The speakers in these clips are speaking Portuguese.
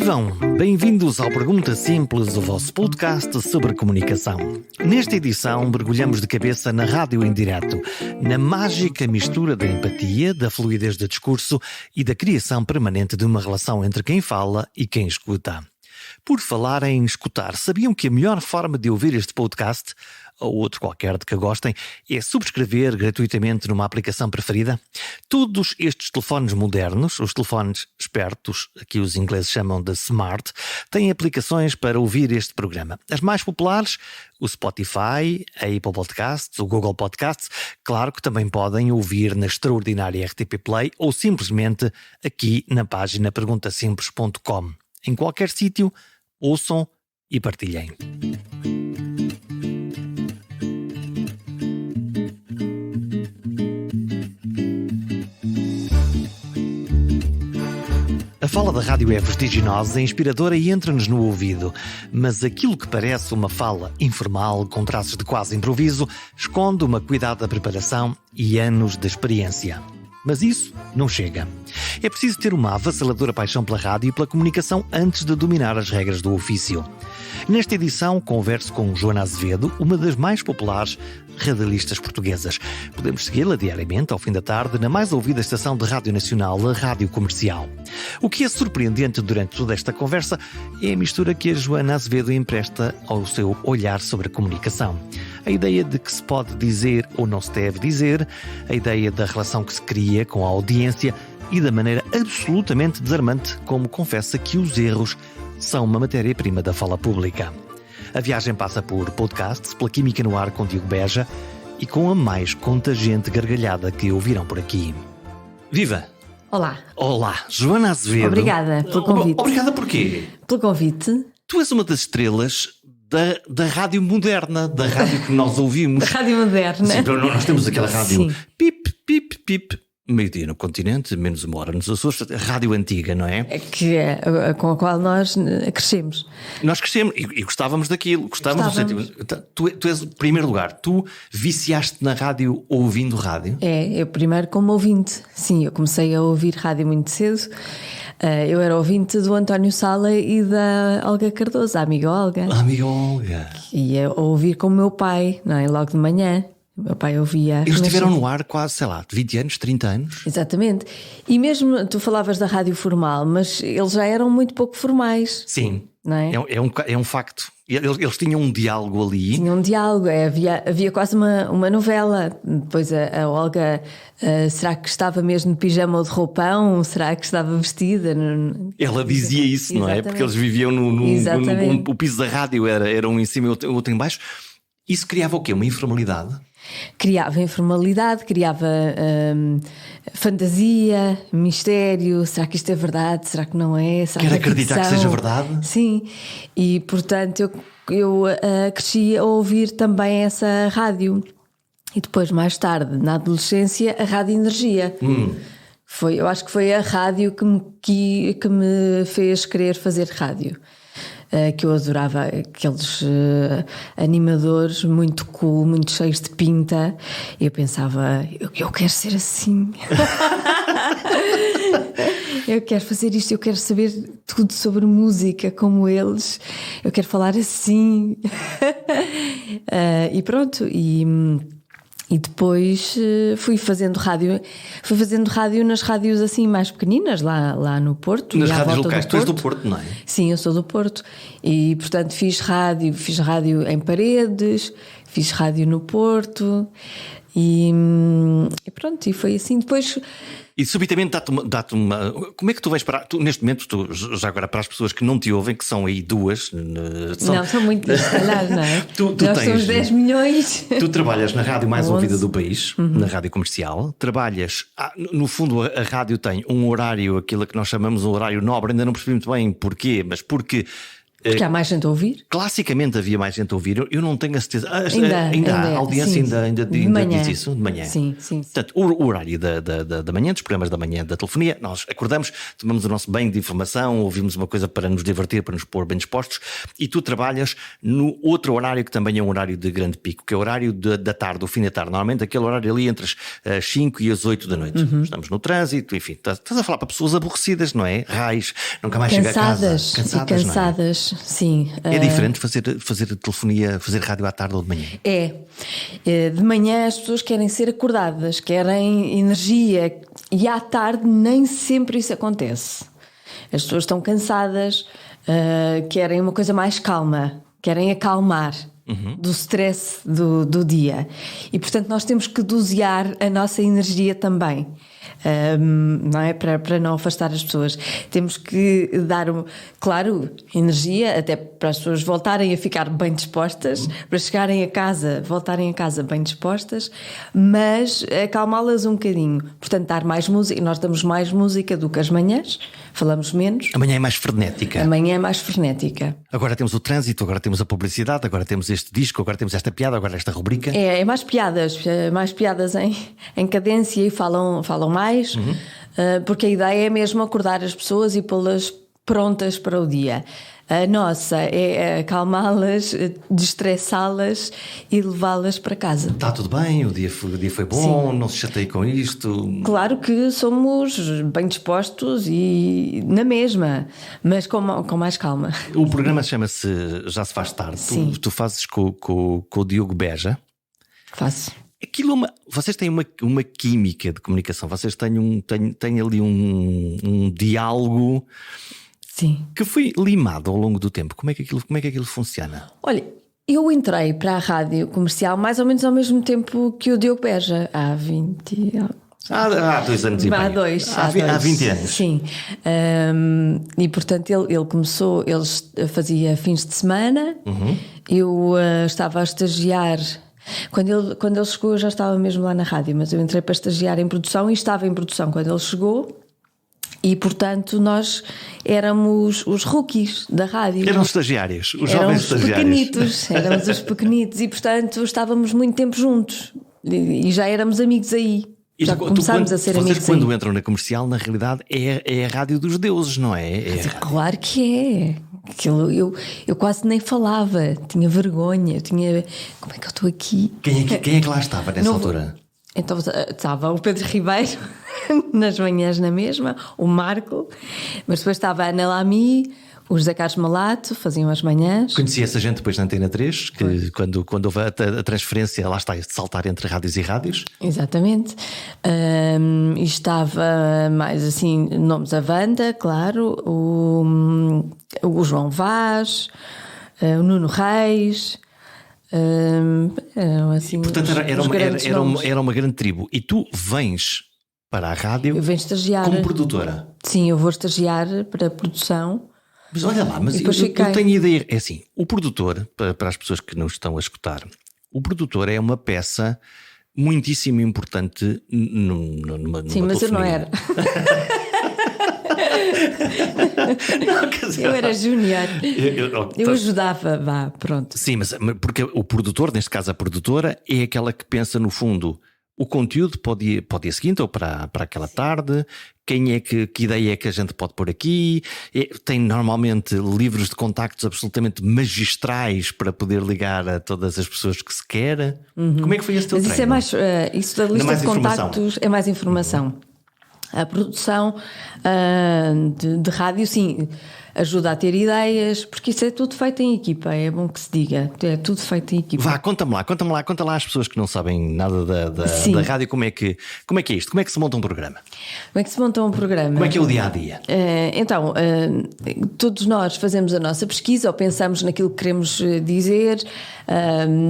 Vivam! Bem-vindos ao Pergunta Simples, o vosso podcast sobre comunicação. Nesta edição, mergulhamos de cabeça na rádio em direto, na mágica mistura da empatia, da fluidez do discurso e da criação permanente de uma relação entre quem fala e quem escuta. Por falar em escutar, sabiam que a melhor forma de ouvir este podcast, ou outro qualquer de que gostem, é subscrever gratuitamente numa aplicação preferida? Todos estes telefones modernos, os telefones espertos, que os ingleses chamam de smart, têm aplicações para ouvir este programa. As mais populares, o Spotify, a Apple Podcasts, o Google Podcasts, claro que também podem ouvir na extraordinária RTP Play ou simplesmente aqui na página perguntasimples.com. Em qualquer sítio, ouçam e partilhem. A fala da rádio é vertiginosa, inspiradora e entra-nos no ouvido. Mas aquilo que parece uma fala informal, com traços de quase improviso, esconde uma cuidada preparação e anos de experiência. Mas isso não chega. É preciso ter uma avassaladora paixão pela rádio e pela comunicação antes de dominar as regras do ofício. Nesta edição, converso com Joana Azevedo, uma das mais populares radialistas portuguesas. Podemos segui-la diariamente, ao fim da tarde, na mais ouvida estação de rádio nacional, a Rádio Comercial. O que é surpreendente durante toda esta conversa é a mistura que a Joana Azevedo empresta ao seu olhar sobre a comunicação. A ideia de que se pode dizer ou não se deve dizer, a ideia da relação que se cria com a audiência e da maneira absolutamente desarmante como confessa que os erros são uma matéria-prima da fala pública. A viagem passa por podcasts, pela Química no Ar com Diogo Beja e com a mais contagiante gargalhada que ouviram por aqui. Viva! Olá. Olá, Joana Azevedo. Obrigada pelo convite. Obrigada porquê? Pelo convite. Tu és uma das estrelas da rádio moderna, da rádio que nós ouvimos. Da rádio moderna. Sim, nós temos aquela rádio Sim. pip, pip, pip, meio-dia no continente, menos uma hora nos Açores, rádio antiga, não é? Que é com a qual nós crescemos. Nós crescemos e gostávamos daquilo, gostávamos. Tu és, em primeiro lugar, tu viciaste na rádio ouvindo rádio? Eu primeiro como ouvinte. Sim, eu comecei a ouvir rádio muito cedo. Eu era ouvinte do António Sala e da Olga Cardoso, a amiga Olga. A amiga Olga. E ia ouvir com o meu pai, não é? Logo de manhã. O meu pai ouvia. Eles estiveram no ar quase, 20 anos, 30 anos. Exatamente. E mesmo, tu falavas da rádio formal, mas eles já eram muito pouco formais. Sim. Não é? É um facto. Eles tinham um diálogo ali. Tinha um diálogo, havia quase uma novela. Depois a Olga, será que estava mesmo de pijama ou de roupão? Será que estava vestida? Ela dizia isso, não é? Porque eles viviam o piso da rádio era um em cima e o outro em baixo. Isso criava o quê? Uma informalidade? Criava informalidade, criava fantasia, mistério. Será que isto é verdade? Será que não é? Será Quer acreditar que seja verdade? Sim, e portanto eu cresci a ouvir também essa rádio. E depois, mais tarde, na adolescência, a Rádio Energia. Eu acho que foi a rádio que me fez querer fazer rádio. Que eu adorava, aqueles animadores muito cool, muito cheios de pinta. E eu pensava, eu quero ser assim. Eu quero fazer isto, eu quero saber tudo sobre música como eles. Eu quero falar assim. E pronto, e depois fui fazendo rádio nas rádios assim mais pequeninas, lá no Porto. Nas rádios locais, tu és do Porto, não é? Sim, eu sou do Porto. E portanto fiz rádio em Paredes, fiz rádio no Porto e pronto, e foi assim. Depois... E subitamente dá-te uma... Como é que tu vais parar? Neste momento, já agora para as pessoas que não te ouvem, que são aí duas... Não, são muitas, se calhar, não é? Nós somos 10 milhões. Tu trabalhas na rádio mais ouvida do país, na Rádio Comercial. Trabalhas... no fundo, a rádio tem um horário, aquilo que nós chamamos um horário nobre. Ainda não percebi muito bem porquê, mas porque Porque há mais gente a ouvir? Classicamente havia mais gente a ouvir, eu não tenho a certeza. Ainda A audiência sim, ainda de manhã. diz isso, de manhã. Sim, sim. Portanto, o horário da manhã, dos programas da manhã da telefonia, nós acordamos, tomamos o nosso banho de informação, ouvimos uma coisa para nos divertir, para nos pôr bem dispostos, e tu trabalhas no outro horário que também é um horário de grande pico, que é o horário da tarde, o fim da tarde, normalmente aquele horário ali entre as 5 e as 8 da noite. Estamos no trânsito, enfim, estás a falar para pessoas aborrecidas, não é? Raios, nunca mais chega a casa. Cansadas, não é? Sim. É diferente fazer telefonia, fazer rádio à tarde ou de manhã? De manhã as pessoas querem ser acordadas, querem energia, e à tarde nem sempre isso acontece. As pessoas estão cansadas, querem uma coisa mais calma, querem acalmar do stress do dia. E portanto nós temos que dosear a nossa energia também. Não é? Para não afastar as pessoas, temos que dar, claro, energia até para as pessoas voltarem a ficar bem dispostas, para chegarem a casa, voltarem a casa bem dispostas, mas acalmá-las um bocadinho. Portanto, dar mais música. Nós damos mais música do que as manhãs, falamos menos. Amanhã é mais frenética. Amanhã é mais frenética. Agora temos o trânsito, agora temos a publicidade, agora temos este disco, agora temos esta piada, agora esta rubrica. É mais piadas em cadência e falam mais. Porque a ideia é mesmo acordar as pessoas e pô-las prontas para o dia. A nossa é acalmá-las, destressá-las e levá-las para casa. Está tudo bem, o dia foi bom, sim. Não se chateie com isto. Claro que somos bem dispostos e na mesma, mas com mais calma. O programa chama-se Já se faz tarde. Tu fazes com o Diogo Beja. Faço. Vocês têm uma química de comunicação, vocês têm ali um diálogo, sim, que foi limado ao longo do tempo. Como é que aquilo funciona? Olha, eu entrei para a rádio comercial mais ou menos ao mesmo tempo que o Diogo Beja, há 20 anos. Há 2 anos e meio. Há 20 anos. Sim. E portanto ele começou, ele fazia fins de semana, eu estava a estagiar. Quando ele chegou eu já estava mesmo lá na rádio, mas eu entrei para estagiar em produção e estava em produção quando ele chegou. E portanto nós éramos os rookies da rádio. Eram estagiários, os jovens estagiários. Éramos os pequenitos e portanto estávamos muito tempo juntos e já éramos amigos aí. Já começámos a ser amigos. Vocês quando entram na comercial, na realidade é a rádio dos deuses, não é? Claro que é. Eu quase nem falava, tinha vergonha, como é que eu estou aqui? Quem é que lá estava nessa altura? Então estava o Pedro Ribeiro nas manhãs na mesma, o Marco, mas depois estava a Ana Lamy, o José Carlos Malato, faziam as manhãs. Conheci essa gente depois na Antena 3, que quando houve a transferência, lá está, de saltar entre rádios e rádios. Exatamente. E estava mais assim, nomes a Wanda, claro, o João Vaz, o Nuno Reis. Assim, portanto era uma grande tribo. E tu vens para a rádio, eu venho estagiar como produtora. Sim, eu vou estagiar para a produção. Mas olha lá, mas eu tenho ideia. É assim, o produtor, para as pessoas que não estão a escutar, o produtor é uma peça muitíssimo importante numa sim, mas telefonia. Eu não era. Eu era júnior. Eu ajudava, vá, pronto. Sim, mas porque o produtor, neste caso a produtora, é aquela que pensa no fundo o conteúdo para o dia seguinte ou para aquela tarde. Que ideia é que a gente pode pôr aqui? Tem normalmente livros de contactos absolutamente magistrais para poder ligar a todas as pessoas que se quer. Como é que foi esse teu treino? Isso é mais, isso da lista de contactos é mais informação. A produção de rádio, sim, ajuda a ter ideias, porque isso é tudo feito em equipa, é bom que se diga, é tudo feito em equipa. Vá, conta lá às pessoas que não sabem nada da rádio, como é que é isto? Como é que se monta um programa? Como é que se monta um programa? Como é que é o dia-a-dia? Então, todos nós fazemos a nossa pesquisa ou pensamos naquilo que queremos dizer.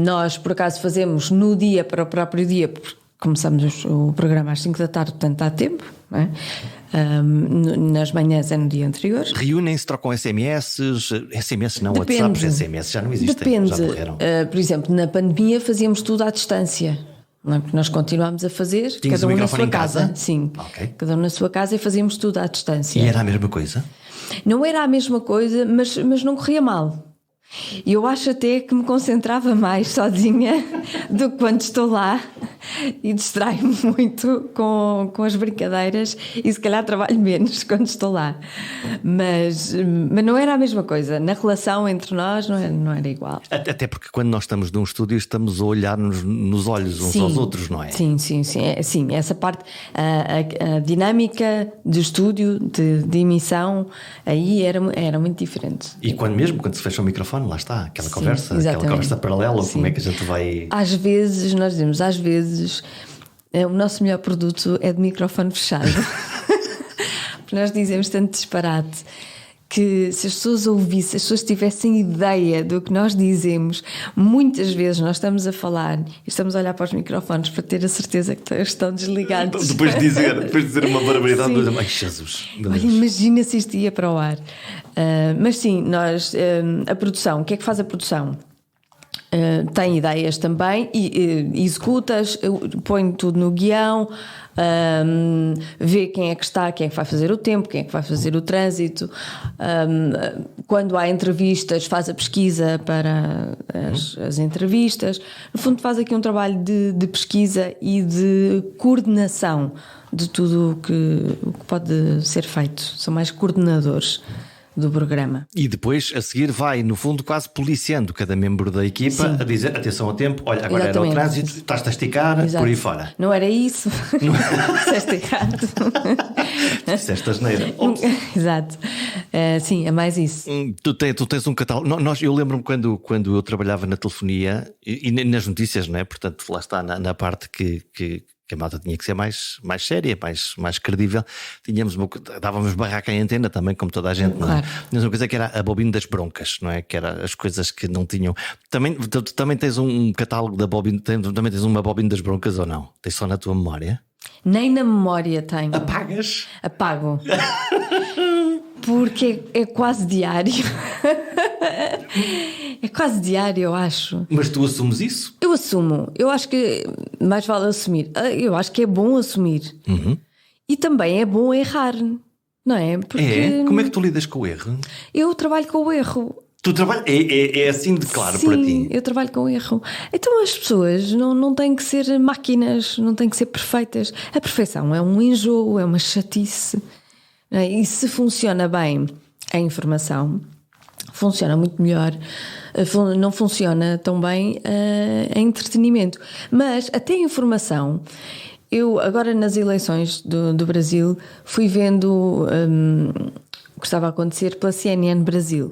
Nós, por acaso, fazemos no dia para o próprio dia, porque começamos o programa às 5 da tarde, portanto há tempo, não é? Nas manhãs é no dia anterior. Reúnem-se, trocam SMS não, depende, WhatsApp, SMS já não existem. Depende. Já morreram. Por exemplo, na pandemia fazíamos tudo à distância, não é? Porque nós continuámos a fazer. Tinhas cada um um na sua em casa? Sim, okay. Cada um na sua casa e fazíamos tudo à distância. E era a mesma coisa? Não era a mesma coisa, mas não corria mal. E eu acho até que me concentrava mais sozinha do que quando estou lá e distraio-me muito com as brincadeiras e se calhar trabalho menos quando estou lá. Mas não era a mesma coisa. Na relação entre nós não era igual. Até porque quando nós estamos num estúdio estamos a olhar-nos nos olhos uns aos outros, não é? Sim. Sim, essa parte, a dinâmica de estúdio, de emissão, aí era muito diferente. E quando se fecha o microfone, lá está, aquela conversa paralela, ou como é que a gente vai... Às vezes, nós dizemos, o nosso melhor produto é de microfone fechado. Porque nós dizemos tanto disparate que se as pessoas ouvissem, se as pessoas tivessem ideia do que nós dizemos, muitas vezes nós estamos a falar e estamos a olhar para os microfones para ter a certeza que estão desligados. Depois de dizer uma barbaridade, ai Jesus, olha, imagina se isto ia para o ar. Mas sim, nós, a produção, o que é que faz a produção? Tem ideias também e executas, põe tudo no guião, vê quem é que está, quem é que vai fazer o tempo, quem é que vai fazer o trânsito. Quando há entrevistas, faz a pesquisa para as entrevistas. No fundo, faz aqui um trabalho de pesquisa e de coordenação de tudo o que pode ser feito. São mais coordenadores do programa. E depois, a seguir, vai, no fundo, quase policiando cada membro da equipa. Sim. A dizer, atenção ao tempo, olha, agora era o trânsito, estás-te a esticar, Exato. Por aí fora. Não era isso. Disseste errado. Disseste asneira. Exato. Sim, é mais isso. Tu tens um catálogo. Eu lembro-me quando eu trabalhava na telefonia e nas notícias, não é? Portanto, lá está na parte que a malta tinha que ser mais séria, mais credível. Dávamos barraca em antena também, como toda a gente, não é? Claro. Mas uma coisa que era a bobina das broncas, não é? Que era as coisas que não tinham. Também tens um catálogo da bobina, também tens uma bobina das broncas ou não? Tens só na tua memória? Nem na memória tenho. Apagas? Apago. Porque é quase diário. É quase diário, eu acho. Mas tu assumes isso? Eu assumo. Eu acho que mais vale assumir. Eu acho que é bom assumir. Uhum. E também é bom errar, não é? Porque Como é que tu lidas com o erro? Eu trabalho com o erro. Tu trabalhas? É assim de claro. Sim, para ti? Eu trabalho com o erro. Então as pessoas não têm que ser máquinas, não têm que ser perfeitas. A perfeição é um enjoo, é uma chatice. E se funciona bem a informação, funciona muito melhor. Não funciona tão bem a entretenimento. Mas até a informação, eu agora nas eleições do Brasil fui vendo o que estava a acontecer pela CNN Brasil.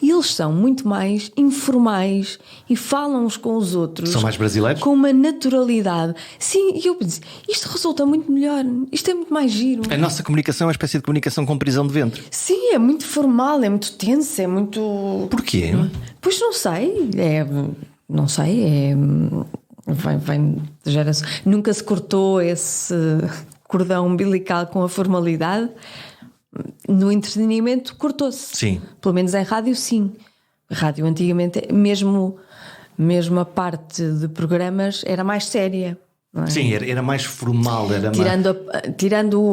E eles são muito mais informais e falam uns com os outros. São mais brasileiros? Com uma naturalidade. Sim, e eu disse, isto resulta muito melhor, isto é muito mais giro. A nossa comunicação é uma espécie de comunicação com prisão de ventre. Sim, é muito formal, é muito tenso, é muito... Porquê? Pois não sei, vem de geração. Nunca se cortou esse cordão umbilical com a formalidade. No entretenimento cortou-se. Sim. Pelo menos em rádio, sim. Rádio antigamente, mesmo a parte de programas era mais séria. Não é? Sim, era mais formal. Tirando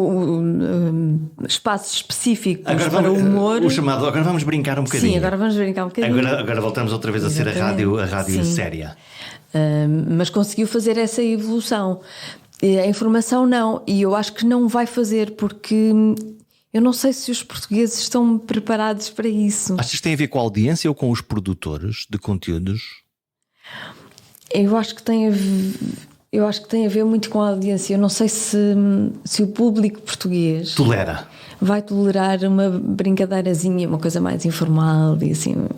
espaços específicos para o humor. O chamado, agora vamos brincar um bocadinho. Sim, agora vamos brincar um bocadinho. Agora voltamos outra vez a ser a rádio séria. Mas conseguiu fazer essa evolução. A informação não. E eu acho que não vai fazer porque... Eu não sei se os portugueses estão preparados para isso. Achas que tem a ver com a audiência ou com os produtores de conteúdos? Eu acho que tem a ver muito com a audiência. Eu não sei se o público português vai tolerar uma brincadeirazinha, uma coisa mais informal e assim.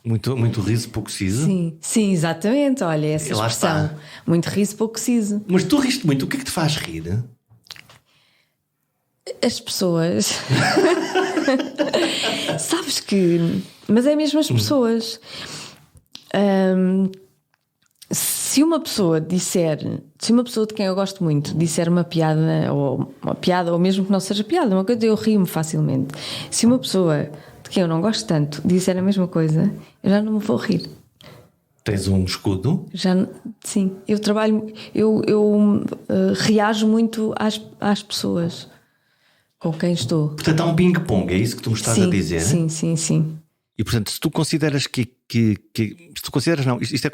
Muito riso, pouco siso? Sim, exatamente. Olha, essa expressão. Muito riso, pouco siso. Mas tu riste muito. O que é que te faz rir? As pessoas. Sabes que... Mas é mesmo as pessoas. Se uma pessoa de quem eu gosto muito disser uma piada, ou mesmo que não seja piada, uma coisa, eu rio-me facilmente. Se uma pessoa de quem eu não gosto tanto disser a mesma coisa, eu já não me vou rir. Tens um escudo? Sim, eu trabalho, eu reajo muito às pessoas. com quem estou. Portanto, há um ping-pong, é isso que tu me estás a dizer? Sim. E portanto, se tu consideras que se tu consideras, não, isto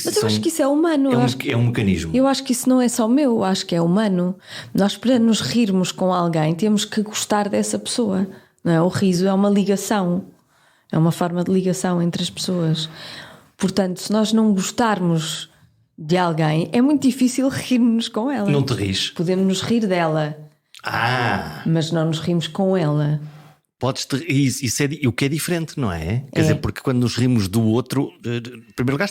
Mas eu acho que isso é humano. É um mecanismo. Eu acho que isso não é só meu, eu acho que é humano. Nós, para nos rirmos com alguém, temos que gostar dessa pessoa. Não é? O riso é uma ligação, é uma forma de ligação entre as pessoas. Portanto, se nós não gostarmos de alguém, é muito difícil rirmos com ela. Não te rires? Podemos nos rir dela, mas não nos rimos com ela. Isso é o que é diferente, não é? Quer dizer, porque quando nos rimos do outro, em primeiro lugar,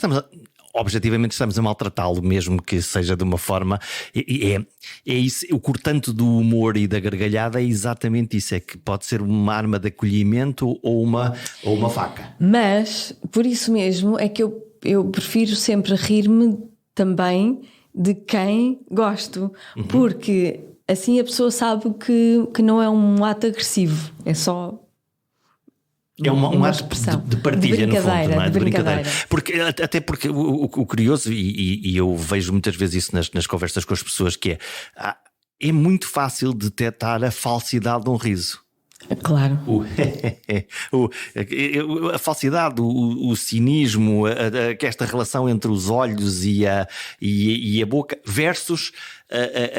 objetivamente estamos a maltratá-lo, mesmo que seja de uma forma. É isso, o cortante do humor e da gargalhada é exatamente isso. É que pode ser uma arma de acolhimento ou uma faca. Mas, por isso mesmo, é que eu prefiro sempre rir-me também de quem gosto, porque assim a pessoa sabe que não é um ato agressivo, é só um ato de partilha, no fundo, não é? De brincadeira. Até porque o curioso, e eu vejo muitas vezes isso nas conversas com as pessoas, que é muito fácil detectar a falsidade de um riso. Claro. A falsidade, o cinismo, esta relação entre os olhos e a boca versus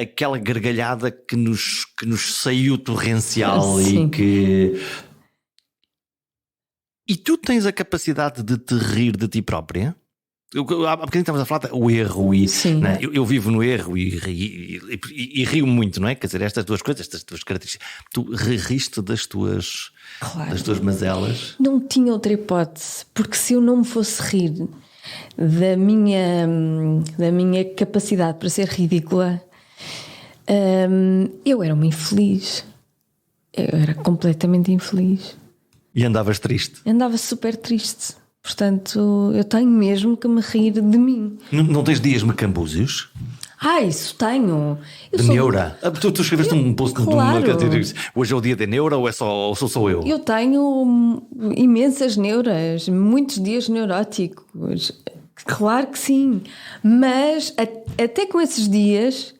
aquela gargalhada que nos saiu torrencial. Sim. E tu tens a capacidade de te rir de ti própria? Há bocadinho estamos a falar o erro né? Eu vivo no erro e rio muito, não é? Quer dizer, estas duas coisas, estas duas características. Tu riste das tuas mazelas? Não tinha outra hipótese, porque se eu não me fosse rir da minha capacidade para ser ridícula, eu era uma infeliz. Eu era completamente infeliz. E andavas triste? Andava super triste. Portanto, eu tenho mesmo que me rir de mim. Não tens dias macambúzios? Isso tenho. Neura? Tu escreveste um post claro. Hoje é o dia da neura ou sou só eu? Eu tenho imensas neuras, muitos dias neuróticos. Claro que sim. Mas até com esses dias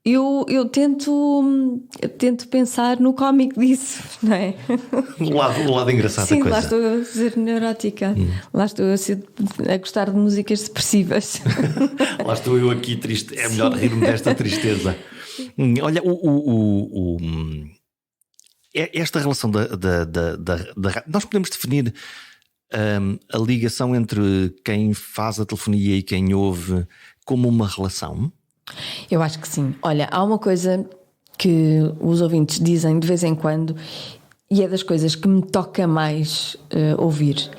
eu tento pensar no cómico disso, não é? O lado engraçado Sim, da coisa. Lá estou a ser neurótica. Lá estou a gostar de músicas depressivas. Lá estou eu aqui triste. É melhor rir-me desta tristeza. Olha, esta relação nós podemos definir a ligação entre quem faz a telefonia e quem ouve como uma relação? Eu acho que sim. Olha, há uma coisa que os ouvintes dizem de vez em quando, e é das coisas que me toca mais ouvir,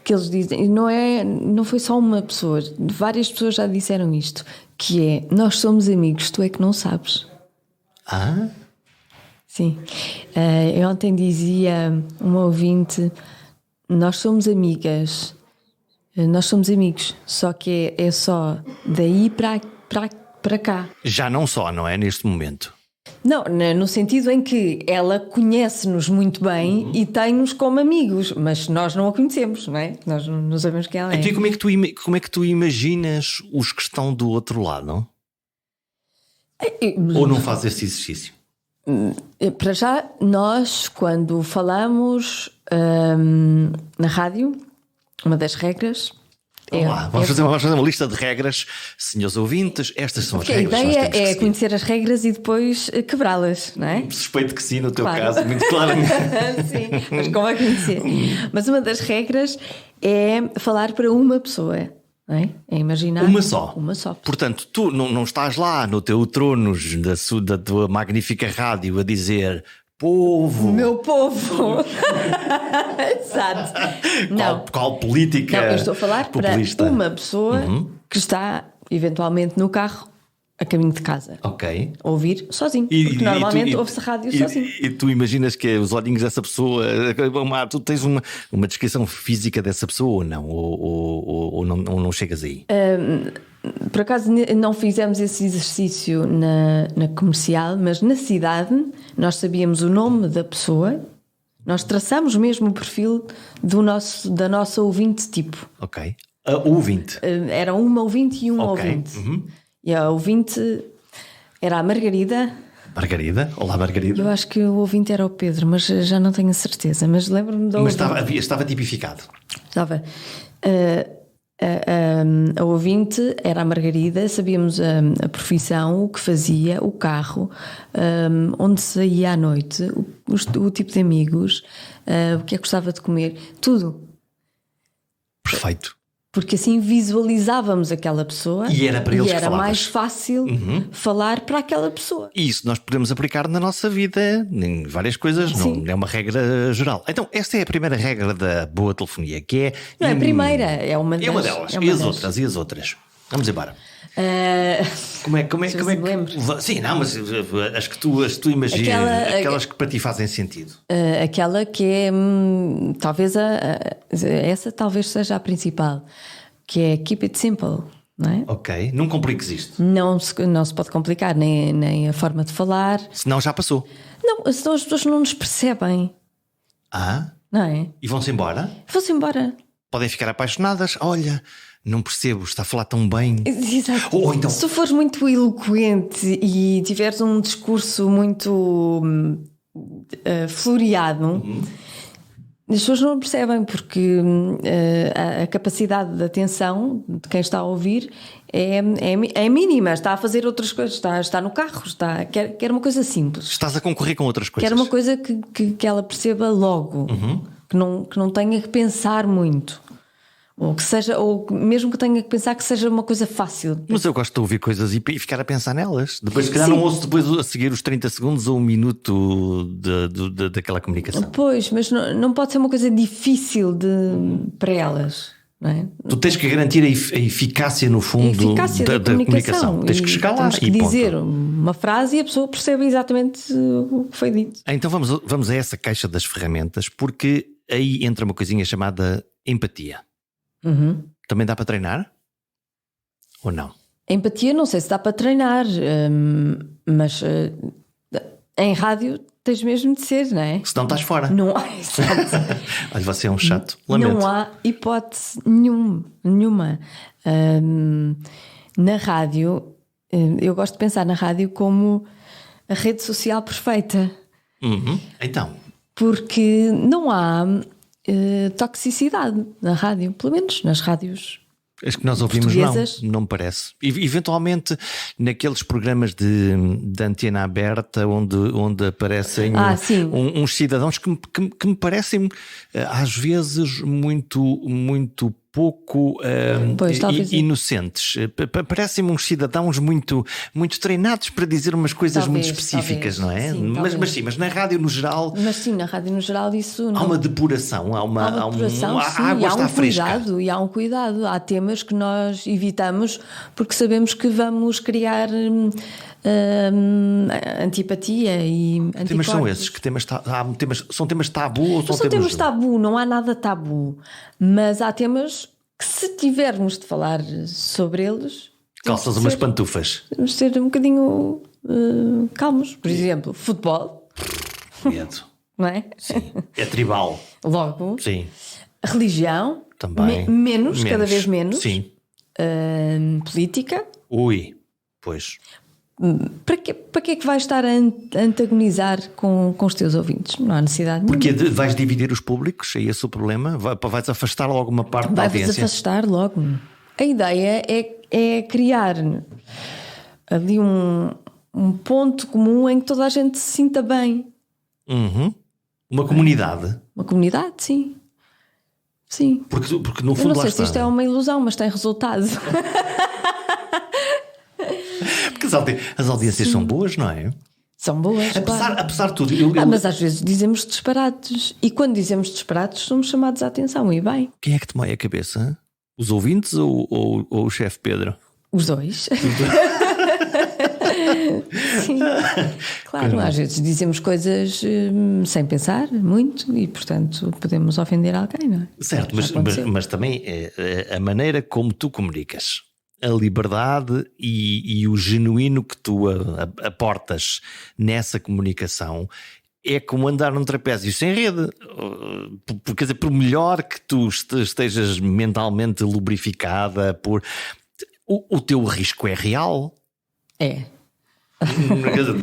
que eles dizem, não foi só uma pessoa, várias pessoas já disseram isto, que é: nós somos amigos, tu é que não sabes. Sim. Eu ontem dizia uma ouvinte: nós somos amigas, nós somos amigos, só que é só daí para cá. Já não só, não é? Neste momento. Não, no sentido em que ela conhece-nos muito bem e tem-nos como amigos, mas nós não a conhecemos, não é? Nós não sabemos quem ela é. Então, como é que tu imaginas os que estão do outro lado? Ou não fazes esse exercício? Para já, nós, quando falamos na rádio, uma das regras... Vamos fazer uma lista de regras, senhores ouvintes. Estas são as regras. A ideia é conhecer as regras e depois quebrá-las, não é? Suspeito que sim, no teu caso, muito claramente. Sim, mas como é conhecer? Mas uma das regras é falar para uma pessoa, não é? É imaginar. Uma só. Portanto, tu não estás lá no teu trono da tua magnífica rádio a dizer: povo. Meu povo. Exato. Qual política? Não, eu estou a falar populista para uma pessoa que está eventualmente no carro a caminho de casa. Ok. A ouvir sozinho. Porque normalmente ouve-se rádio sozinho. E tu imaginas que os olhinhos dessa pessoa. Tu tens uma descrição física dessa pessoa ou não? Ou não chegas aí? Por acaso não fizemos esse exercício na comercial, mas na cidade nós sabíamos o nome da pessoa, nós traçamos mesmo o perfil da nossa ouvinte tipo. Ok. A ouvinte? Era uma ouvinte e um ouvinte. E a ouvinte era a Margarida, Margarida. Olá, Margarida. Eu acho que o ouvinte era o Pedro, mas já não tenho a certeza. Mas lembro-me da Mas ouvinte. estava tipificado. Estava. A ouvinte era a Margarida, sabíamos a profissão, o que fazia, o carro, onde saía à noite, o tipo de amigos, o que é que gostava de comer, tudo. Perfeito. Porque assim visualizávamos aquela pessoa E era para eles que era falavas. mais fácil falar para aquela pessoa. E isso nós podemos aplicar na nossa vida em várias coisas, Sim. não é uma regra geral. Então, esta é a primeira regra da boa telefonia, que é... Não é a primeira, é uma É uma delas. é uma E as das. outras? E as outras? Vamos embora. Uh, Como é Deixa eu ver se me lembro. Sim, não, mas as que tu imaginas, aquelas que para ti fazem sentido. aquela que é talvez essa talvez seja a principal, que é keep it simple, não é? Ok, não compliques isto. Não se pode complicar nem a forma de falar. Senão já passou. Não, senão as pessoas não nos percebem, não é? E vão-se embora? Vão-se embora. Podem ficar apaixonadas. Olha, não percebo, está a falar tão bem. Exato. Ou então... Se tu fores muito eloquente e tiveres um discurso muito floreado, as pessoas não percebem, porque a capacidade de atenção de quem está a ouvir é mínima. Está a fazer outras coisas, está no carro, quer uma coisa simples. Estás a concorrer com outras coisas. Quer uma coisa que ela perceba logo, que não tenha que pensar muito. Ou que seja, ou mesmo que tenha que pensar que seja uma coisa fácil. Mas eu gosto de ouvir coisas e ficar a pensar nelas. Depois, se calhar, não ouço depois a seguir os 30 segundos ou um minuto daquela comunicação. Pois, mas não pode ser uma coisa difícil para elas, não é? Tu tens que garantir a eficácia, no fundo, da comunicação. Tens que chegar lá temos que e dizer ponto. uma frase e a pessoa percebe exatamente o que foi dito. Então vamos a essa caixa das ferramentas, porque aí entra uma coisinha chamada empatia. Também dá para treinar? Ou não? A empatia não sei se dá para treinar, mas em rádio tens mesmo de ser, não é? Se não estás fora. Não há, exato. Olha, você é um chato. Lamento. Não há hipótese nenhuma. Na rádio, eu gosto de pensar na rádio como a rede social perfeita. Então, Porque não há toxicidade na rádio, pelo menos nas rádios. as que nós ouvimos portuguesas. não me parece. Eventualmente naqueles programas de antena aberta onde aparecem uns cidadãos que me parecem às vezes muito pouco inocentes. Parecem-me uns cidadãos muito treinados para dizer umas coisas muito específicas, não é? Sim, mas na rádio no geral. Mas sim, na rádio no geral isso não. Há uma depuração, há a água está fresca. E há um cuidado. Há temas que nós evitamos porque sabemos que vamos criar antipatia e anticorpos. Que temas são esses? São temas tabu ou Não são temas tabu, não há nada tabu. Mas há temas que, se tivermos de falar sobre eles, calças umas pantufas. Temos de ser um bocadinho calmos. Por exemplo, futebol. Medo. Não é? Sim. É tribal. Logo. Sim. Religião. Também. Menos, cada vez menos. Sim. Política. Ui, pois. Para que é que vais estar a antagonizar com os teus ouvintes? Não há necessidade. Porque vais dividir os públicos, é esse o problema? Vais afastar logo uma parte da audiência? Vais afastar logo. A ideia é criar ali um ponto comum em que toda a gente se sinta bem. Uma comunidade. Uma comunidade, sim. Sim. Porque no fundo Eu não sei lá se isto é uma ilusão, mas tem resultado. Porque as audiências são boas, não é? São boas, Apesar de tudo. Mas às vezes dizemos disparates. E quando dizemos disparates, somos chamados à atenção. E bem. Quem é que te moe a cabeça? Os ouvintes ou o chefe Pedro? Os dois. Sim, claro. Às vezes dizemos coisas sem pensar muito e, portanto, podemos ofender alguém, não é? Certo, mas também a maneira como tu comunicas, a liberdade e o genuíno que tu aportas nessa comunicação é como andar num trapézio sem rede. Quer dizer, por melhor que tu estejas mentalmente lubrificada, o teu risco é real. É.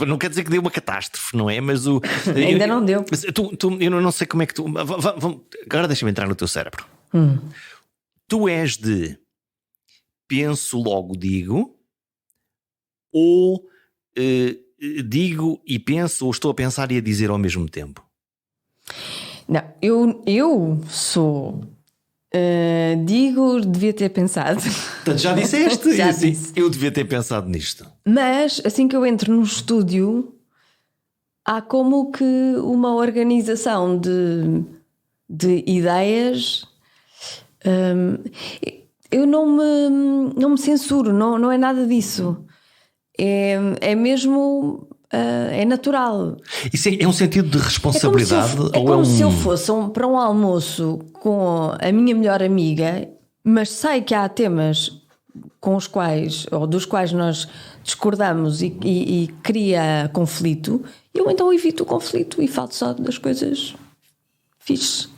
Não quer dizer que deu uma catástrofe, não é? Mas Ainda não deu. Mas eu não sei como é que tu. Agora deixa-me entrar no teu cérebro. Tu és de penso, logo digo, ou digo e penso, ou estou a pensar e a dizer ao mesmo tempo? Não, eu sou. Digo, devia ter pensado. Portanto, já disseste? Já disse. Eu devia ter pensado nisto. Mas assim que eu entro no estúdio, há como que uma organização de ideias. Eu não me censuro, não é nada disso. É mesmo. É natural. Isso é um sentido de responsabilidade? É como se eu fosse para um almoço com a minha melhor amiga, mas sei que há temas com os quais, ou dos quais nós discordamos e cria conflito, eu então evito o conflito e falo só das coisas fixes,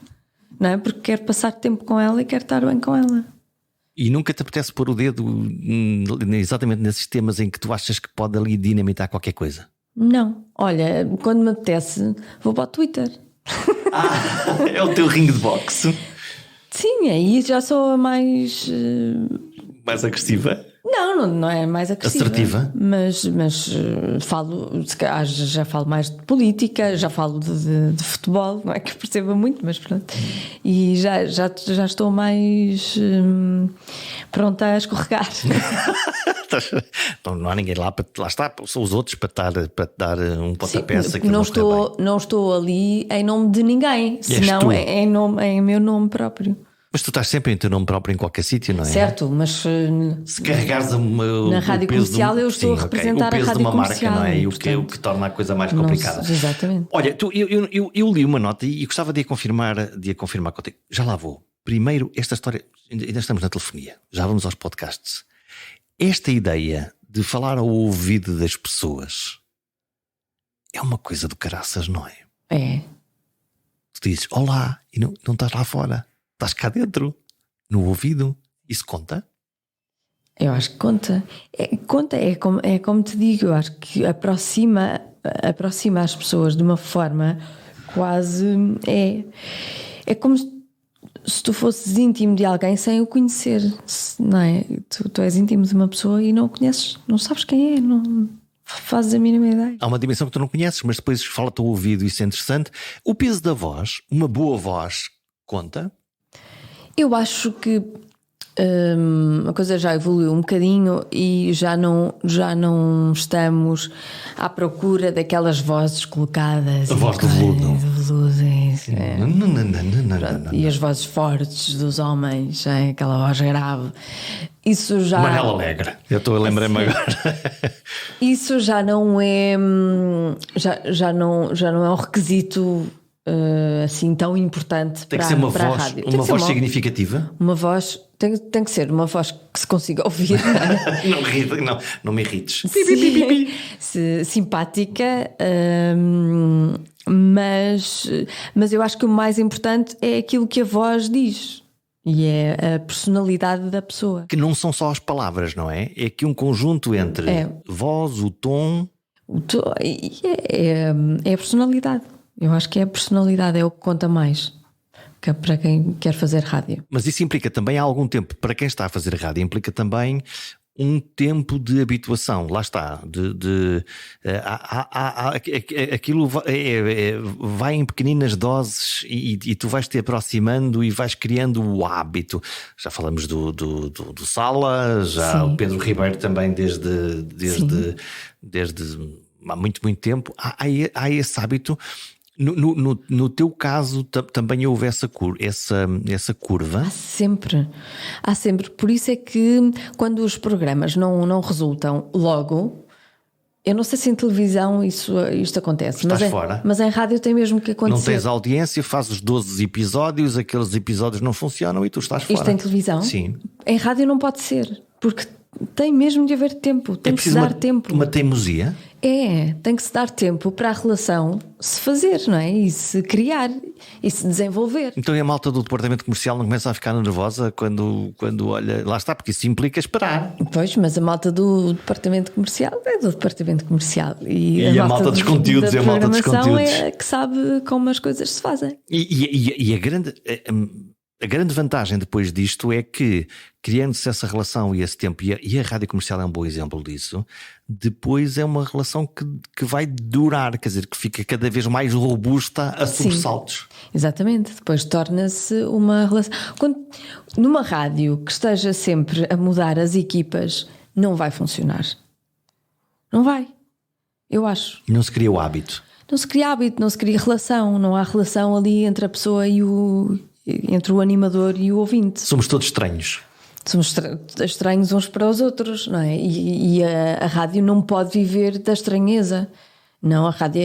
não é? Porque quero passar tempo com ela e quero estar bem com ela. E nunca te apetece pôr o dedo exatamente nesses temas em que tu achas que pode ali dinamitar qualquer coisa? Não. Olha, quando me apetece, vou para o Twitter. É o teu ringue de boxe? Sim, aí já sou a mais... Mais agressiva? Não é mais agressiva. Assertiva? Mas falo, se calhar, já falo mais de política, já falo de futebol, não é que eu perceba muito, mas pronto. E já estou mais pronta a escorregar. Então, não há ninguém lá para. Lá está, são os outros para te dar um pontapé. Não estou ali em nome de ninguém, senão é em meu nome próprio. Mas tu estás sempre em teu nome próprio em qualquer sítio, não é? Certo, mas se carregares na rádio comercial eu estou a representar a rádio comercial. O peso de uma comercial, marca, não é? E portanto, o que torna a coisa mais complicada. Exatamente. Olha, eu li uma nota e gostava de a confirmar contigo. Já lá vou. Primeiro, esta história, ainda estamos na telefonia, já vamos aos podcasts. Esta ideia de falar ao ouvido das pessoas é uma coisa do caraças, não é? É. Tu dizes olá e não estás lá fora. Estás cá dentro, no ouvido. Isso conta? Eu acho que conta. É como te digo, eu acho que aproxima as pessoas de uma forma quase. É como se tu fosses íntimo de alguém sem o conhecer, não é? Tu és íntimo de uma pessoa e não o conheces, não sabes quem é, não fazes a mínima ideia. Há uma dimensão que tu não conheces, mas depois fala-te ao ouvido, isso é interessante. O peso da voz, uma boa voz, conta? Eu acho que a coisa já evoluiu um bocadinho e já não estamos à procura daquelas vozes colocadas. A voz do veludo. E as vozes fortes dos homens, aquela voz grave. Isso já. Manela Alegre, eu estou a lembrar-me agora. Isso já não é. Já não é um requisito. Assim tão importante tem para, que ser uma para voz, a rádio. Uma voz significativa? Uma voz tem que ser uma voz que se consiga ouvir. Não me irrites. Simpática, mas eu acho que o mais importante é aquilo que a voz diz. E é a personalidade da pessoa. Que não são só as palavras, não é? É aqui um conjunto entre voz, o tom. É a personalidade. Eu acho que é a personalidade, é o que conta mais para quem quer fazer rádio. Mas isso implica também há algum tempo, para quem está a fazer rádio, implica também um tempo de habituação. Lá está, aquilo vai em pequeninas doses e tu vais te aproximando e vais criando o hábito. Já falamos do Sala, já Sim. O Pedro Ribeiro também desde há muito tempo. Há esse hábito. No teu caso também houve essa curva? Há sempre. Por isso é que quando os programas não resultam logo, eu não sei se em televisão isto acontece. Estás fora. Mas em rádio tem mesmo que acontecer. Não tens audiência, fazes 12 episódios, aqueles episódios não funcionam e tu estás fora. Isto em televisão? Sim. Em rádio não pode ser, porque tem mesmo de haver tempo, tem de dar tempo. Uma teimosia? Tem que se dar tempo para a relação se fazer, não é? E se criar e se desenvolver. Então e a malta do departamento comercial não começa a ficar nervosa quando olha, lá está, porque isso implica esperar. Pois, mas a malta do departamento comercial é do departamento comercial. E a malta dos conteúdos da é a malta dos programação conteúdos. é que sabe como as coisas se fazem. E a grande vantagem depois disto é que, criando-se essa relação e esse tempo, e a rádio comercial é um bom exemplo disso, depois é uma relação que vai durar, quer dizer, que fica cada vez mais robusta a sobressaltos. Exatamente, depois torna-se uma relação. Numa rádio que esteja sempre a mudar as equipas, não vai funcionar. Não vai, eu acho. Não se cria o hábito. Não se cria hábito, não se cria relação, não há relação ali entre a pessoa entre o animador e o ouvinte. Somos todos estranhos. Somos estranhos uns para os outros, não é? E a rádio não pode viver da estranheza. Não, a rádio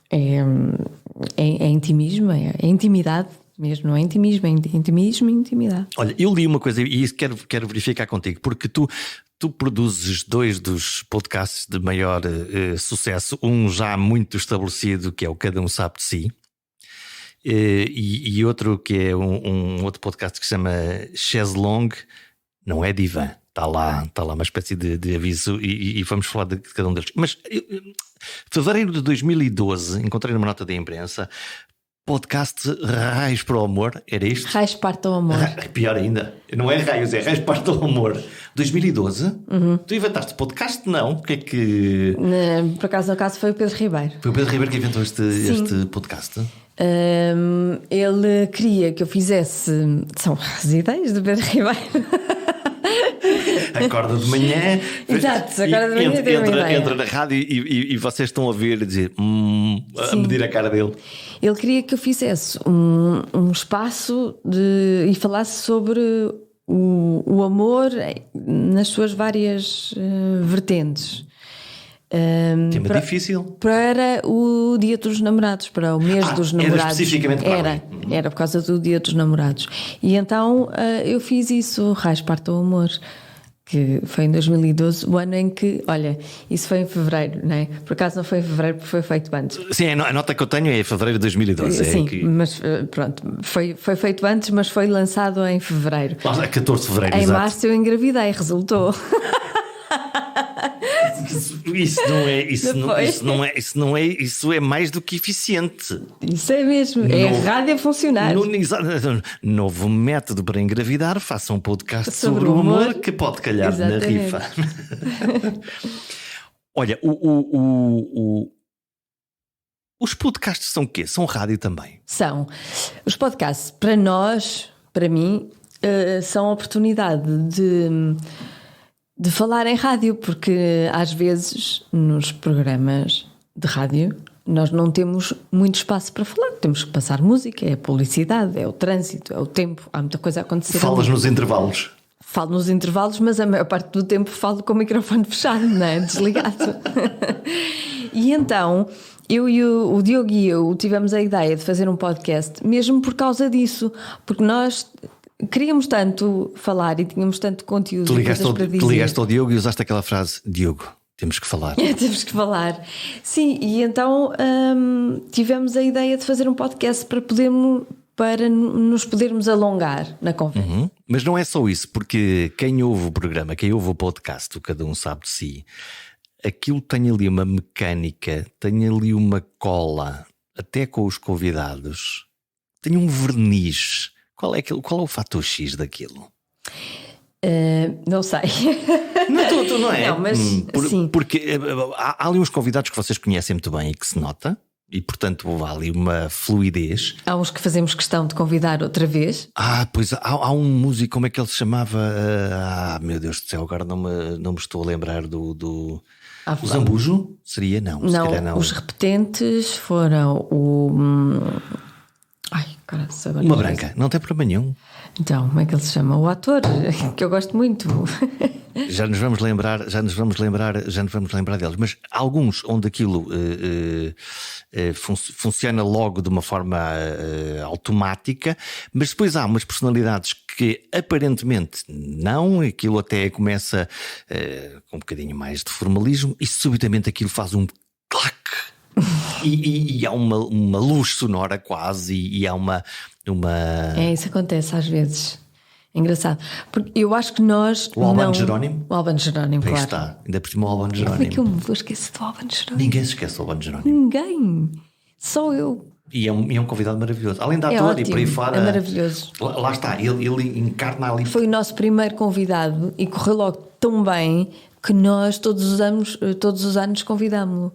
é intimismo, é intimidade mesmo, não é intimismo, é intimismo e intimidade. Olha, eu li uma coisa e isso quero verificar contigo, porque tu produzes 2 dos podcasts de maior sucesso, um já muito estabelecido, que é o Cada Um Sabe de Si, e outro que é um outro podcast que se chama Chaise Longue, não é divã, está lá uma espécie de aviso e vamos falar de cada um deles. Mas fevereiro de 2012, encontrei numa nota da imprensa, podcast Raios para o Amor, era isto? Raios partam o amor. Pior ainda, não é Raios, é Raios partam o Amor. 2012? Tu inventaste podcast? Não, o que é que... Por acaso, no caso foi o Pedro Ribeiro. Foi o Pedro Ribeiro que inventou este podcast? Ele queria que eu fizesse... São as ideias do Pedro Ribeiro. Acorda de manhã. Exato, acorda de manhã. Entra na rádio e vocês estão a ver, a dizer, a medir a cara dele. Ele queria que eu fizesse um espaço e falasse sobre o amor nas suas várias vertentes. Tema difícil. Para o Dia dos Namorados, para o mês dos namorados. Era especificamente para era por causa do Dia dos Namorados. E então eu fiz isso, Raios Partam o Amor, que foi em 2012, o ano em que, olha, isso foi em fevereiro, não é? Por acaso não foi em fevereiro, porque foi feito antes. Sim, a nota que eu tenho é fevereiro de 2012. Sim, mas pronto, foi feito antes, mas foi lançado em fevereiro. 14 de fevereiro, em exato. março eu engravidei, resultou. Isso é mais do que eficiente. Isso é mesmo, é a rádio a funcionar. Novo método para engravidar, faça um podcast sobre o amor que pode calhar. Exatamente. Na rifa. Olha, os podcasts são o quê? São rádio também? São. Os podcasts, para nós, para mim, são a oportunidade de falar em rádio, porque às vezes nos programas de rádio nós não temos muito espaço para falar, temos que passar música, é a publicidade, é o trânsito, é o tempo, há muita coisa a acontecer. Falas nos intervalos? Falo nos intervalos, mas a maior parte do tempo falo com o microfone fechado, não é? Desligado. E então o Diogo e eu tivemos a ideia de fazer um podcast mesmo por causa disso, porque nós queríamos tanto falar e tínhamos tanto conteúdo. Tu ligaste ao Diogo e usaste aquela frase: Diogo, temos que falar. Temos que falar. Sim, e então tivemos a ideia de fazer um podcast para nos podermos alongar na conversa. Mas não é só isso, porque quem ouve o programa, quem ouve o podcast, o Cada Um Sabe de Si, aquilo tem ali uma mecânica, tem ali uma cola, até com os convidados, tem um verniz. Qual é o fator X daquilo? Não sei. Não é? Não, mas sim. Porque há ali uns convidados que vocês conhecem muito bem e que se nota, e portanto há ali uma fluidez. Há uns que fazemos questão de convidar outra vez. Pois há um músico, como é que ele se chamava? Meu Deus do céu, agora não me estou a lembrar do o Zambujo? Seria? Não, se calhar não. Os repetentes foram Uma branca, não tem problema nenhum. Então, como é que ele se chama? O ator, que eu gosto muito. Já nos vamos lembrar deles. Mas alguns onde aquilo funciona logo de uma forma automática, mas depois há umas personalidades que aparentemente não, aquilo até começa com um bocadinho mais de formalismo e subitamente aquilo faz um clac e há uma luz sonora quase e há uma... Isso acontece às vezes. É engraçado. Porque eu acho que nós. O Albano Jerónimo? O Albano Jerónimo, Aí claro. está, ainda por cima o Albano Jerónimo. Como é que eu me vou esquecer do Albano Jerónimo? Ninguém se esquece do Albano Jerónimo. Ninguém. Só eu. E é um convidado maravilhoso. Além da É ator ótimo, e por aí fora. é maravilhoso. Lá está, ele encarna ali. Foi o nosso primeiro convidado e correu logo tão bem que nós todos os anos convidámo-lo.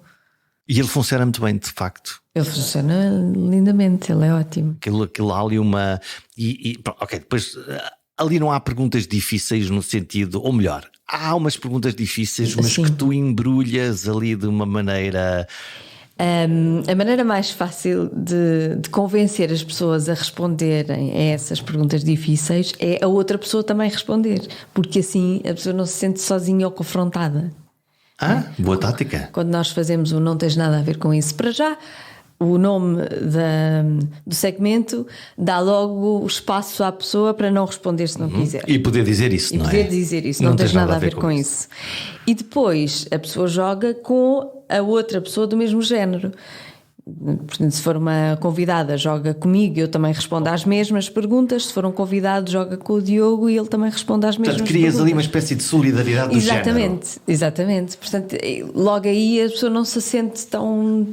E ele funciona muito bem, de facto. Ele funciona lindamente, ele é ótimo. Aquilo há ali uma. Ok, depois ali não há perguntas difíceis no sentido, ou melhor, há umas perguntas difíceis, mas Sim. que tu embrulhas ali de uma maneira. A maneira mais fácil de convencer as pessoas a responderem a essas perguntas difíceis é a outra pessoa também responder, porque assim a pessoa não se sente sozinha ou confrontada. Boa tática. Quando nós fazemos o Não Tens Nada a Ver com Isso, para já, o nome do segmento dá logo o espaço à pessoa para não responder se não quiser. E poder dizer isso, E não é? poder dizer isso, não tens nada a ver com isso. E depois a pessoa joga com a outra pessoa do mesmo género. Portanto, se for uma convidada, joga comigo, eu também respondo às mesmas perguntas. Se for um convidado, joga com o Diogo e ele também responde às mesmas Portanto, perguntas. crias ali uma espécie de solidariedade do género. Exatamente. Portanto, logo aí a pessoa não se sente tão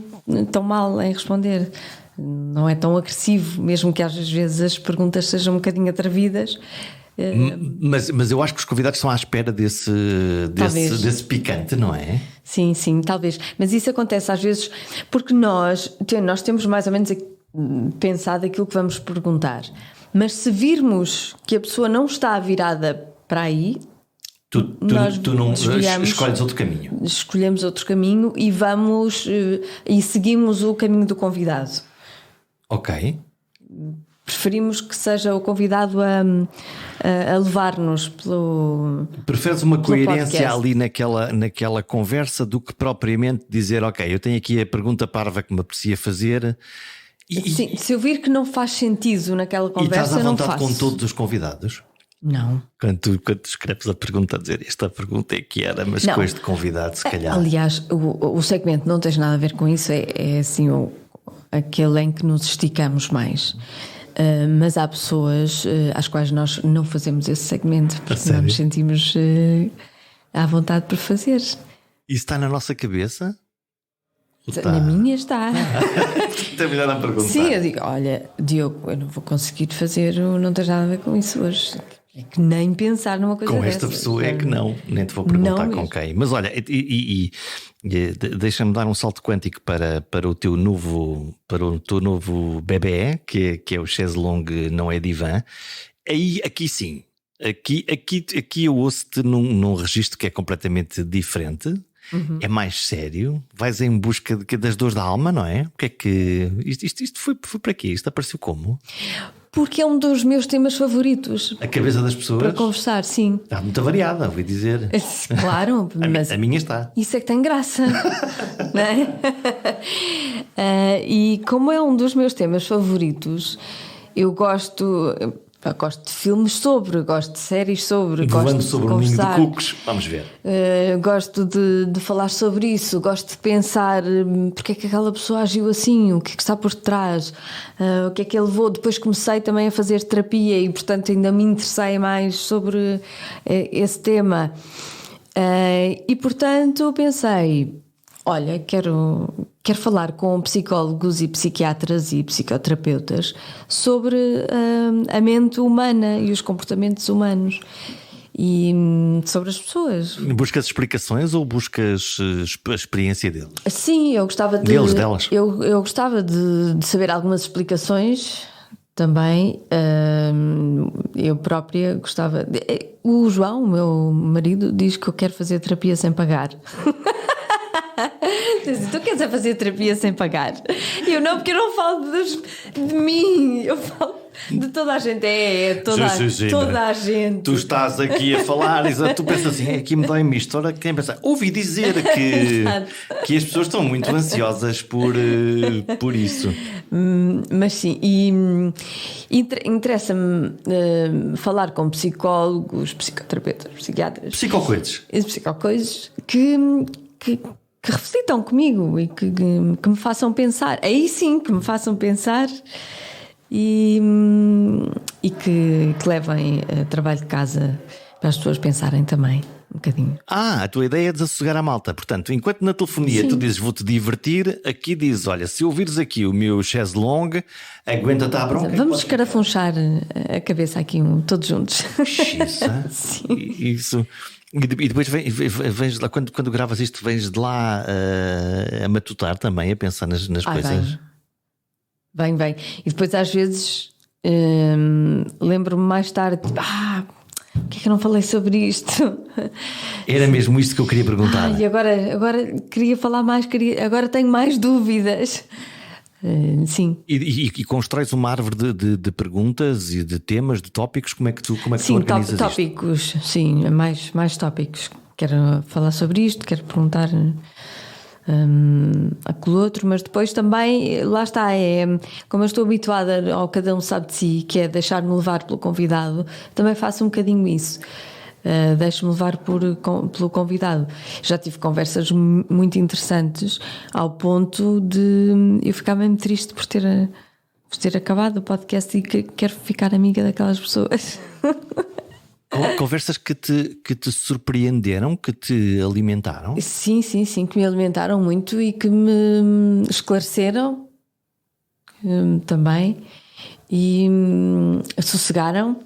mal em responder. Não é tão agressivo, mesmo que às vezes as perguntas sejam um bocadinho atrevidas. Mas eu acho que os convidados estão à espera desse picante, não é? Sim, talvez. Mas isso acontece às vezes porque nós temos mais ou menos pensado aquilo que vamos perguntar. Mas se virmos que a pessoa não está virada para aí, tu não escolhes outro caminho. Escolhemos outro caminho e vamos e seguimos o caminho do convidado. Ok. Preferimos que seja o convidado a levar-nos pelo. Preferes uma coerência podcast. ali naquela conversa do que propriamente dizer, ok, eu tenho aqui a pergunta parva que me aprecia fazer. Sim, se eu vir que não faz sentido naquela conversa, eu não faço. E estás à vontade com todos os convidados? Não. Quando tu escreves a pergunta a dizer esta pergunta é que era, mas com este convidado se calhar. Aliás, o segmento Não Tens Nada a Ver com Isso é assim aquele em que nos esticamos mais. Mas há pessoas às quais nós não fazemos esse segmento porque não nos sentimos à vontade para fazer. Isso está na nossa cabeça? Na minha está. Está melhor a perguntar. Sim, eu digo, olha, Diogo, eu não vou conseguir fazer o Não Tens Nada a Ver com Isso hoje. É que nem pensar numa coisa com dessa. esta pessoa é que não, nem te vou perguntar com quem. Mas olha, deixa-me dar um salto quântico para o teu novo bebê, que é o chaise longue, não é divã. Aqui sim, aqui eu ouço-te num registro que é completamente diferente. É mais sério, vais em busca das dores da alma, não é? O que é que isto foi para quê? Isto apareceu como? Porque é um dos meus temas favoritos. A cabeça das pessoas? Para conversar, sim. Está muito variada, ouvi dizer. Claro, mas a minha está. Isso é que tem graça, não é? E como é um dos meus temas favoritos, eu gosto de filmes gosto de séries gosto de sobre conversar. O ninho de cucos, vamos ver. Gosto de falar sobre isso, gosto de pensar porque é que aquela pessoa agiu assim, o que é que está por trás, o que é que ele levou. Depois comecei também a fazer terapia e, portanto, ainda me interessei mais sobre esse tema. E, portanto, pensei, olha, quero falar com psicólogos e psiquiatras e psicoterapeutas sobre a mente humana e os comportamentos humanos e sobre as pessoas. Buscas explicações ou buscas a experiência deles? Sim, eu gostava delas. Eu gostava de saber algumas explicações também. Eu própria gostava. O João, o meu marido, diz que eu quero fazer terapia sem pagar. Tu queres fazer terapia sem pagar? Eu não, porque eu não falo de mim, eu falo de toda a gente. Toda a gente. Tu estás aqui a falar, tu pensas assim, aqui me dói-me isto. Ora, quem pensa? Ouvi dizer que as pessoas estão muito ansiosas por isso. Mas sim, e interessa-me falar com psicólogos, psicoterapeutas, psiquiatras. Psicocoisas. Que reflitam comigo e que me façam pensar. Aí sim, que me façam pensar e que levem trabalho de casa para as pessoas pensarem também um bocadinho. A tua ideia é desassossegar a malta. Portanto, enquanto na telefonia tu dizes vou-te divertir, aqui dizes, olha, se ouvires aqui o meu chaise longue, aguenta-te à bronca. Vamos escarafunchar a cabeça aqui todos juntos. Sim. Isso. E depois vens de lá, quando gravas isto, vens de lá a matutar também, a pensar nas coisas. Vem. E depois às vezes lembro-me mais tarde, porque é que eu não falei sobre isto? Era mesmo isto que eu queria perguntar. E agora queria falar mais, agora tenho mais dúvidas. Sim. E constróis uma árvore de perguntas e de temas, de tópicos. Como é que tu organizas tópicos, isto? Sim, mais tópicos. Quero falar sobre isto, quero perguntar aquilo outro, mas depois também, lá está, como eu estou habituada ao cada um sabe de si, que é deixar-me levar pelo convidado, também faço um bocadinho isso. Deixo-me levar pelo convidado. Já tive conversas muito interessantes ao ponto de eu ficar mesmo triste por ter acabado o podcast e que quero ficar amiga daquelas pessoas. Conversas que te surpreenderam, que te alimentaram? Sim, que me alimentaram muito e que me esclareceram também e sossegaram,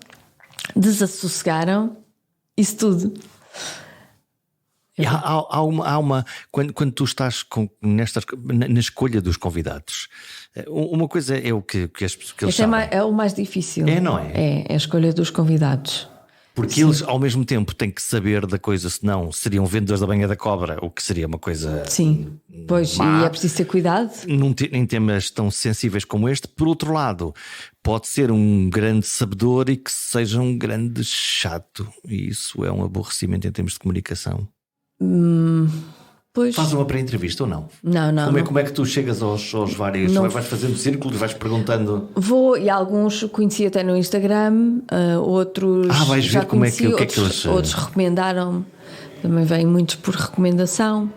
desassossegaram. Isso tudo. Há uma quando tu estás na escolha dos convidados, uma coisa é o que eles sabem. É o mais difícil. Não é? É a escolha dos convidados. Porque eles ao mesmo tempo têm que saber da coisa, senão seriam vendedores da banha da cobra, o que seria uma coisa. Sim, pois, e é preciso ter cuidado. Em temas tão sensíveis como este. Por outro lado, pode ser um grande sabedor e que seja um grande chato, e isso é um aborrecimento em termos de comunicação. Pois. Faz uma pré-entrevista ou não? Não. Como é que tu chegas aos vários? Vais fazendo círculos e vais perguntando? Vou, e alguns conheci até no Instagram, outros vais já ver como conheci, o que é que eles... outros recomendaram, também vêm muitos por recomendação,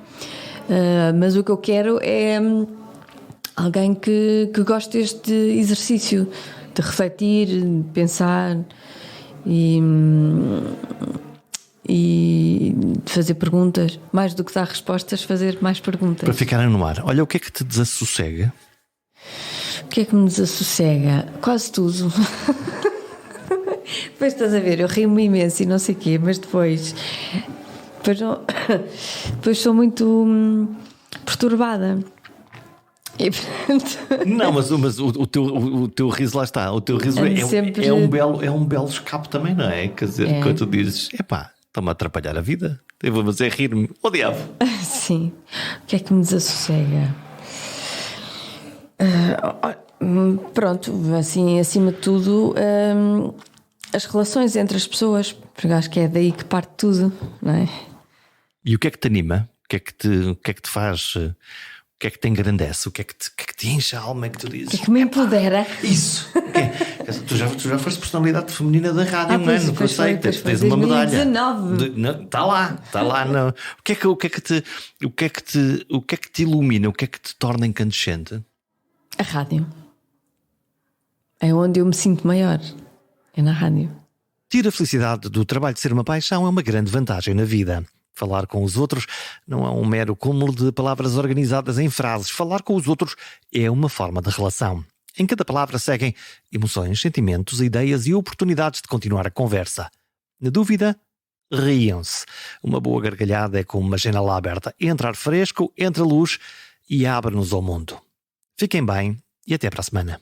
mas o que eu quero é alguém que goste deste exercício de refletir, de pensar e de fazer perguntas, mais do que dar respostas, fazer mais perguntas. Para ficarem no ar. Olha, o que é que te desassossega? O que é que me desassossega? Quase tudo. Depois estás a ver, eu rio-me imenso e não sei o quê, mas depois sou muito perturbada. Não, mas o teu riso, lá está. O teu riso é um belo escape também, não é? Quer dizer, quando tu dizes, estão-me a atrapalhar a vida, eu vou fazer rir-me, diabo. Sim. O que é que me desassossega? Pronto, assim, acima de tudo, as relações entre as pessoas, porque acho que é daí que parte tudo, não é? E o que é que te anima? O que é que te faz? O que é que te engrandece? O que é que te enche a alma? É que tu dizes? O que é que me empodera? Isso! Tu já foste personalidade feminina da rádio, não é? No que eu sei, tens uma 2019. medalha. Está lá. Não. O que é que te ilumina? O que é que te torna incandescente? A rádio. É onde eu me sinto maior. É na rádio. Ter a felicidade do trabalho de ser uma paixão é uma grande vantagem na vida. Falar com os outros não é um mero cúmulo de palavras organizadas em frases. Falar com os outros é uma forma de relação. Em cada palavra seguem emoções, sentimentos, ideias e oportunidades de continuar a conversa. Na dúvida, riam-se. Uma boa gargalhada é como uma janela aberta. Entra ar fresco, entra luz e abre-nos ao mundo. Fiquem bem e até para a semana.